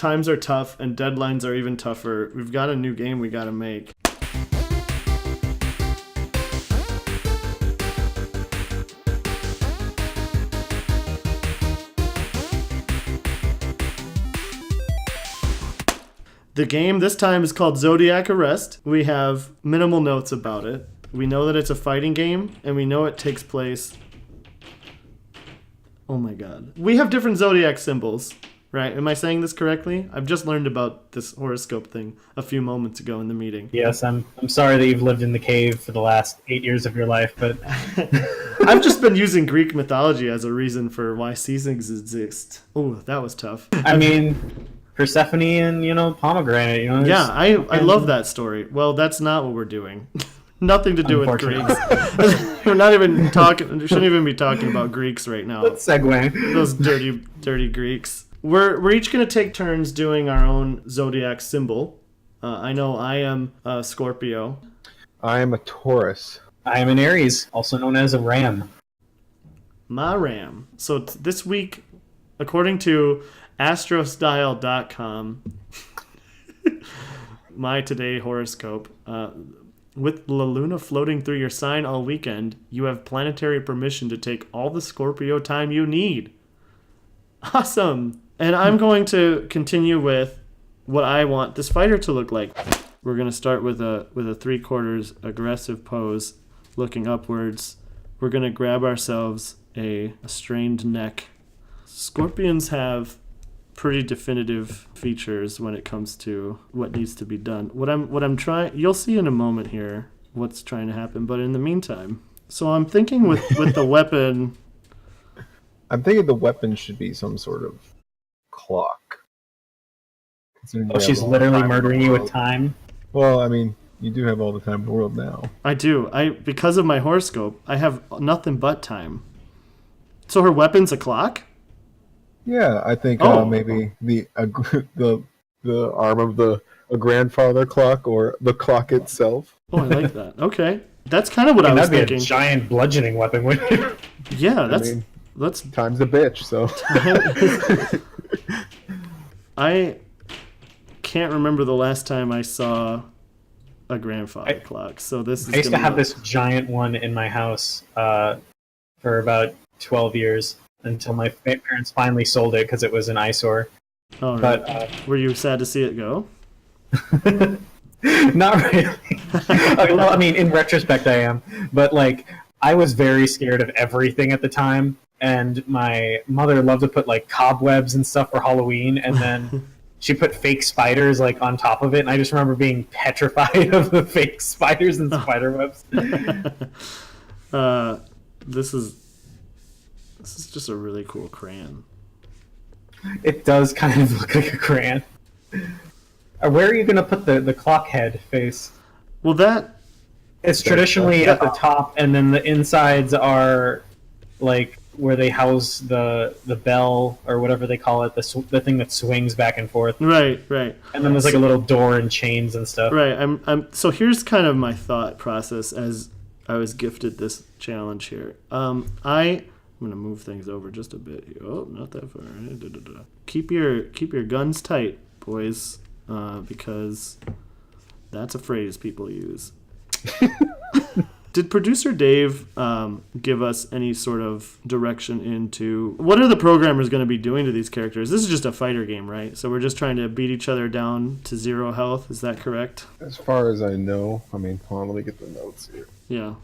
times are tough and deadlines are even tougher, we've got a new game we got to make. The game this time is called Zodiac Arrest. We have minimal notes about it. We know that it's a fighting game, and we know it takes place... Oh my god. We have different zodiac symbols, right? Am I saying this correctly? I've just learned about this horoscope thing a few moments ago in the meeting. Yes, I'm sorry that you've lived in the cave for the last 8 years of your life, but... I've just been using Greek mythology as a reason for why seasons exist. Oh, that was tough. I mean... Persephone and, pomegranate, Yeah, I love that story. Well, that's not what we're doing. Nothing to do with Greeks. We're not even talking, we shouldn't even be talking about Greeks right now. Let's segue. Those dirty Greeks. We're each going to take turns doing our own zodiac symbol. I know I am a Scorpio. I am a Taurus. I am an Aries, also known as a ram. My ram. So this week, according to astrostyle.com, my today horoscope, with La Luna floating through your sign all weekend, you have planetary permission to take all the Scorpio time you need. Awesome. And I'm going to continue with what I want this fighter to look like. We're going to start with a 3/4 aggressive pose, looking upwards. We're going to grab ourselves a strained neck. Scorpions have pretty definitive features when it comes to what needs to be done. What I'm trying, you'll see in a moment here what's trying to happen, but in the meantime, so I'm thinking with the weapon. I'm thinking the weapon should be some sort of clock. Oh, she's literally murdering you with time? Well, I mean, you do have all the time in the world now. I do. Because of my horoscope, I have nothing but time. So her weapon's a clock? Yeah, I think maybe the arm of a grandfather clock or the clock itself. Oh, I like that. Okay, that's kind of what I was thinking. That'd be a giant bludgeoning weapon, wouldn't it? Yeah, that's time's a bitch. So I can't remember the last time I saw a grandfather clock. So this is. I used to have this giant one in my house for about 12 years. Until my parents finally sold it because it was an eyesore. Oh, right. But were you sad to see it go? Not really. Well, I mean, in retrospect, I am. But I was very scared of everything at the time, and my mother loved to put cobwebs and stuff for Halloween, and then she put fake spiders on top of it, and I just remember being petrified of the fake spiders and spider webs. This is just a really cool crayon. It does kind of look like a crayon. Where are you going to put the clock head face? Well, it's traditionally at the top, and then the insides are where they house the bell or whatever they call it, the thing that swings back and forth. Right. And then there's a little door and chains and stuff. Right. So here's kind of my thought process as I was gifted this challenge here. I'm going to move things over just a bit here. Oh, not that far. Keep your guns tight, boys, because that's a phrase people use. Did producer Dave give us any sort of direction into what are the programmers going to be doing to these characters? This is just a fighter game, right? So we're just trying to beat each other down to 0 health. Is that correct? As far as I know. I mean, hold on, let me get the notes here. Yeah.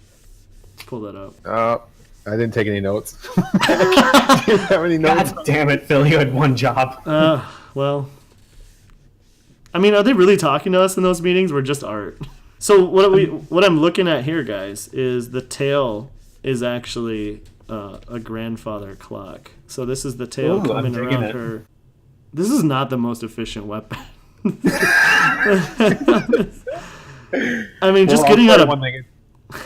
Let's pull that up. I didn't take any notes. I didn't have any notes. God damn it, Phil, you had one job. Well, I mean, are they really talking to us in those meetings? We're just art. So what I'm looking at here, guys, is the tail is actually a grandfather clock. So this is the tail coming around her. This is not the most efficient weapon. I mean, just getting out of...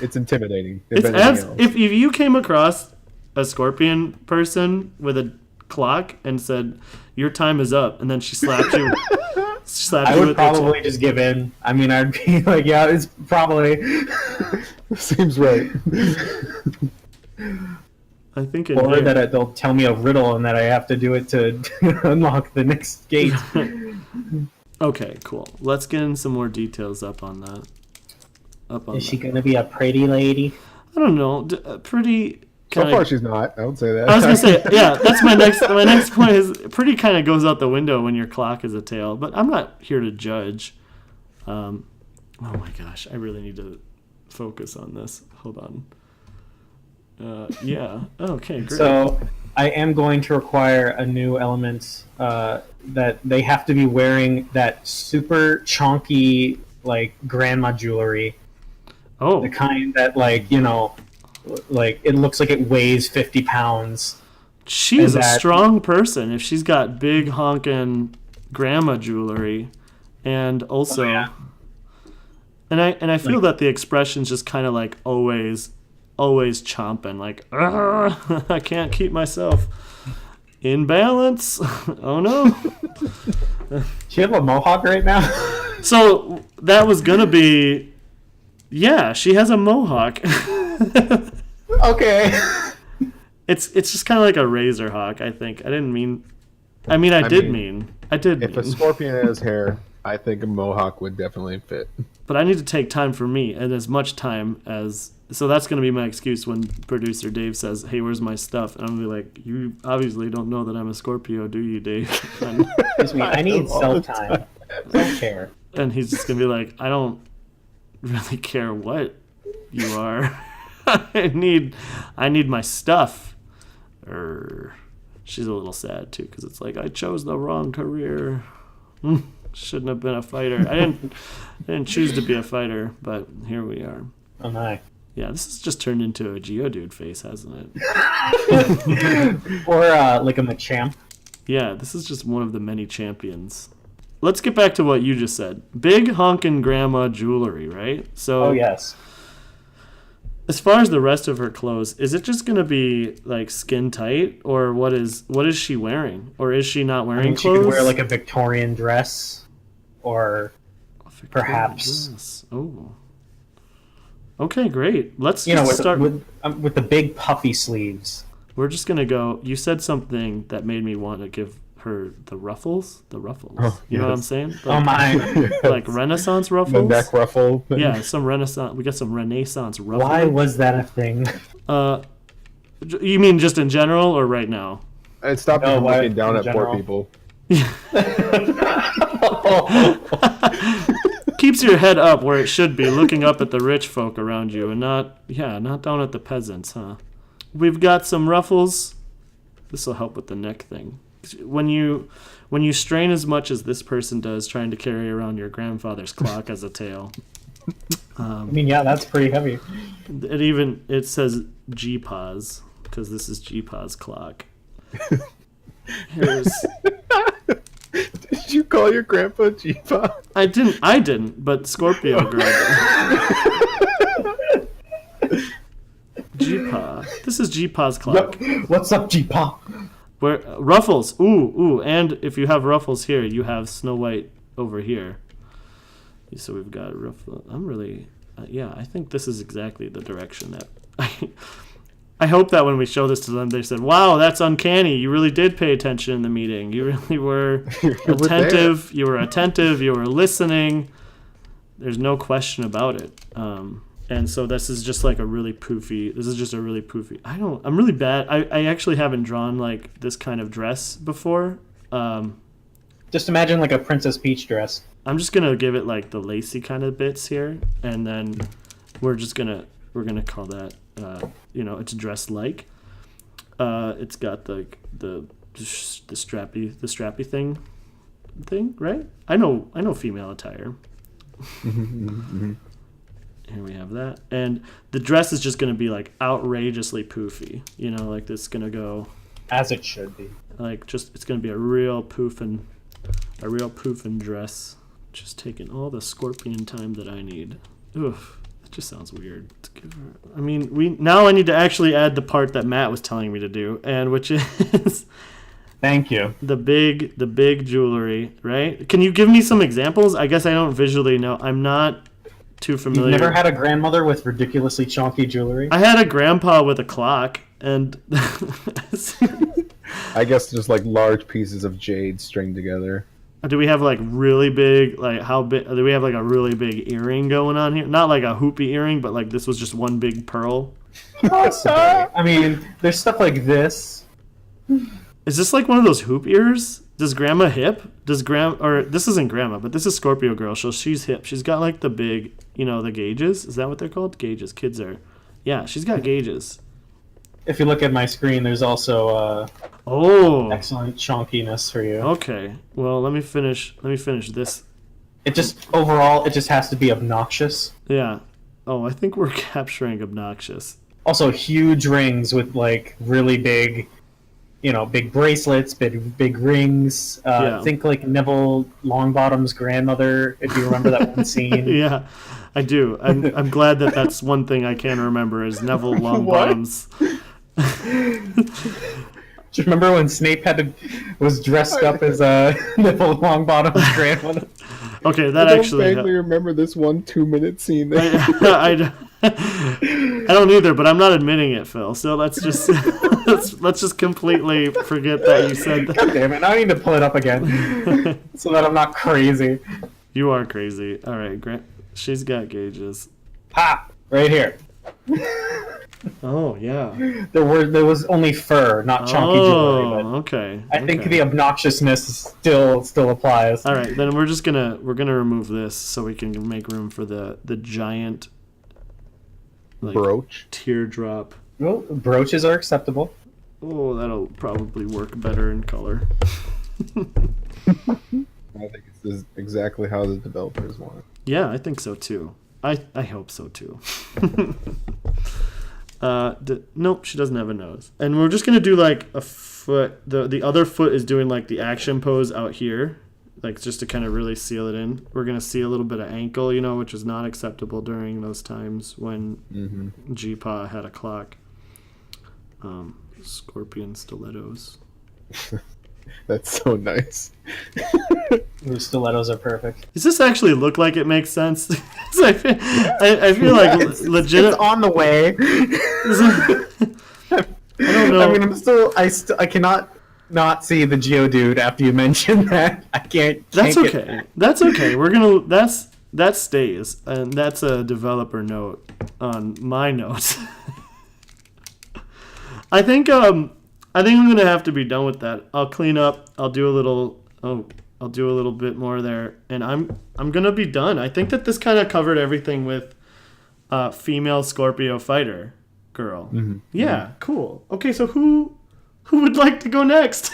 It's intimidating. If you came across a scorpion person with a clock and said, your time is up, and then she slapped you... I would probably just give in. I mean, I'd be like, yeah, it's probably... Seems right. I think or that they'll tell me a riddle and that I have to do it to unlock the next gate. Okay, cool. Let's get in some more details up on that. Is she gonna be a pretty lady? I don't know. Pretty. So far, she's not. I would say that. I was gonna say, yeah. That's my next. My next point is pretty kind of goes out the window when your clock is a tail. But I'm not here to judge. Oh my gosh, I really need to focus on this. Hold on. Yeah. Okay, great. So I am going to require a new element that they have to be wearing that super chonky like grandma jewelry. Oh. The kind that like, you know, like it looks like it weighs 50 pounds. She is a strong person if she's got big honkin' grandma jewelry, and also, and I feel that the expression's just kind of like always chomping, like I can't keep myself in balance. Oh no! She have a mohawk right now. So that was gonna be, yeah, she has a mohawk. Okay. It's just kind of like a razor hawk, I think. I didn't mean. I did mean. If a scorpion has hair, I think a mohawk would definitely fit. But I need to take time for me, and as much time as. So that's going to be my excuse when producer Dave says, "Hey, where's my stuff?" And I'm going to be like, "You obviously don't know that I'm a Scorpio, do you, Dave?" Excuse me, I need self-time. I don't care. And he's just going to be like, "I don't really care what you are. I need my stuff." Or she's a little sad too because it's like, I chose the wrong career. Shouldn't have been a fighter. I didn't choose to be a fighter, but here we are. Oh my. Yeah, this has just turned into a Geodude face, hasn't it? Or like a Machamp. Yeah, this is just one of the many champions. Let's get back to what you just said. Big honkin' grandma jewelry, right? So. Oh yes. As far as the rest of her clothes, is it just gonna be like skin tight, or what is she wearing, or is she not wearing clothes? She could wear like a Victorian dress, or perhaps. Dress. Oh. Okay, great. Let's start with the big puffy sleeves. We're just gonna go. You said something that made me want to give her the ruffles. Oh, you know what I'm saying? Like, oh my! Like Renaissance ruffles. The neck ruffle thing. Yeah, some Renaissance. We got some Renaissance ruffles. Why was that a thing? You mean just in general or right now? It stopped you from looking down at poor people. Keeps your head up where it should be, looking up at the rich folk around you, and not down at the peasants, huh? We've got some ruffles. This will help with the neck thing. When you strain as much as this person does trying to carry around your grandfather's clock as a tail. I mean, yeah, that's pretty heavy. It says G-Pause, because this is G-Pause clock. Did you call your grandpa G-Pause? I didn't, but Scorpio grabbed it. G-Paw. This is G-Paw's clock. What's up, G-Paw? Where ruffles. Ooh, and if you have ruffles here, you have Snow White over here. So we've got ruffle. I'm really, I think this is exactly the direction that I hope that when we show this to them, they said, "Wow, that's uncanny. You really did pay attention in the meeting. You really were attentive. You were attentive. You were listening. There's no question about it." And so this is just like a really poofy. I'm really bad. I actually haven't drawn like this kind of dress before. Just imagine like a Princess Peach dress. I'm just gonna give it like the lacy kind of bits here, and then we're gonna call that it's dressed like. It's got the strappy thing, right? I know female attire. Here we have that, and the dress is just gonna be like outrageously poofy. Like this is gonna go as it should be. Like it's gonna be a real poofin' dress. Just taking all the scorpion time that I need. Oof, that just sounds weird. I need to actually add the part that Matt was telling me to do, and which is thank you. The big jewelry, right? Can you give me some examples? I guess I don't visually know. I'm not too familiar. You've never had a grandmother with ridiculously chunky jewelry? I had a grandpa with a clock. And I guess just like large pieces of jade stringed together. do we have like really big, like how big? Do we have like a really big earring going on here? Not like a hoopy earring, but like this was just one big pearl. Possibly. I mean, there's stuff like this. Is this like one of those hoop ears? Does grandma hip? Or this isn't grandma, but this is Scorpio girl, so she's hip. She's got like the big, the gauges. Is that what they're called? Gauges. Kids are. Yeah, she's got gauges. If you look at my screen, there's also excellent chonkiness for you. Okay. Well, let me finish this. It just has to be obnoxious. Yeah. Oh, I think we're capturing obnoxious. Also, huge rings with like really big, big bracelets, big rings. Think like Neville Longbottom's grandmother, if you remember that one scene. Yeah, I do. I'm glad that that's one thing I can remember is Neville Longbottom's. Do you remember when Snape was dressed up as Neville Longbottom's grandmother? Okay, that I actually. vaguely remember this 1 2-minute scene. There. I don't either, but I'm not admitting it, Phil. So let's just let's just completely forget that you said that. God damn it! I need to pull it up again so that I'm not crazy. You are crazy. All right, Grant. She's got gauges. Ha! Right here. Oh yeah. There was only fur, not chunky jewelry. But okay. I think the obnoxiousness still applies. All right, then we're gonna remove this so we can make room for the giant brooch teardrop. Well, brooches are acceptable. Oh, that'll probably work better in color. I think it's exactly how the developers want it. Yeah, I think so too. I hope so too. Nope, she doesn't have a nose. And we're just gonna do like a foot. The other foot is doing like the action pose out here, like just to kind of really seal it in. We're gonna see a little bit of ankle, which is not acceptable during those times when G-Pa had a clock. Scorpion stilettos. That's so nice. Those stilettos are perfect. Does this actually look like it makes sense? I feel like legit. It's on the way. I don't know. I mean, I cannot not see the Geodude after you mentioned that. I can't. That's okay. That's okay. That stays, and that's a developer note on my notes. I think I'm gonna have to be done with that. I'll clean up. I'll do a little bit more there, and I'm gonna be done. I think that this kind of covered everything with female Scorpio fighter girl. Mm-hmm. Yeah, cool. Okay, so who would like to go next?